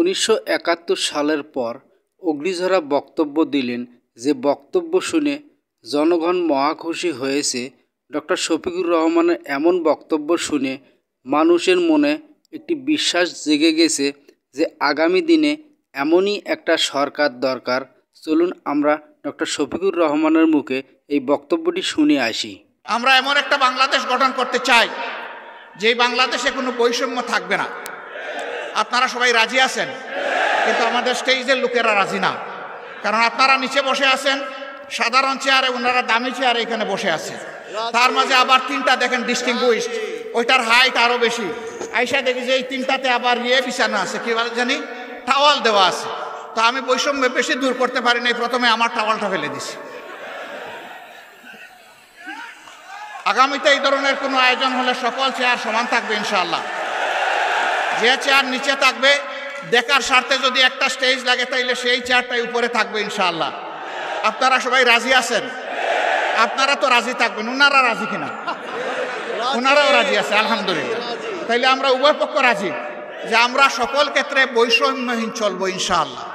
1971 সালের পর অগ্নিঝরা বক্তব্য দিলেন, যে বক্তব্য শুনে জনগণ মহা খুশি হয়েছে। ডক্টর শফিকুর রহমানের এমন বক্তব্য শুনে মানুষের মনে একটি বিশ্বাস জেগে গেছে যে আগামী দিনে এমনই একটা সরকার দরকার। চলুন আমরা ডক্টর শফিকুর রহমানের মুখে এই বক্তব্যটি শুনে আসি। আমরা এমন একটা বাংলাদেশ গঠন করতে চাই যেই বাংলাদেশে কোনো বৈষম্য থাকবে না। আপনারা সবাই রাজি আছেন, কিন্তু আমাদের স্টেজের লোকেরা রাজি না। কারণ আপনারা নিচে বসে আছেন সাধারণ চেয়ারে, ওনারা দামি চেয়ারে এখানে বসে আছে। তার মাঝে আবার তিনটা দেখেন ডিস্টিংগুইশড, ওইটার হাইট আরও বেশি। আইসা দেখি যে এই তিনটাতে আবার বিছানো আছে, কি বলে জানি, টাওয়াল দেওয়া আছে। তো আমি বৈষম্য বেশি দূর করতে পারি নাই, প্রথমে আমার টাওয়ালটা ফেলে দিছি। আগামীতে এই ধরনের কোনো আয়োজন হলে সকল চেয়ার সমান থাকবে ইনশাআল্লাহ। যে চেয়ার নিচে থাকবে, দেখার স্বার্থে যদি একটা স্টেজ লাগে তাইলে সেই চেয়ারটাই উপরে থাকবে ইনশাআল্লাহ। আপনারা সবাই রাজি আছেন? আপনারা তো রাজি থাকবেন। ওনারা রাজি কিনা? ওনারাও রাজি আছে, আলহামদুলিল্লাহ। তাইলে আমরা উভয় পক্ষ রাজি যে আমরা সকল ক্ষেত্রে বৈষম্যহীন চলবো ইনশাআল্লাহ।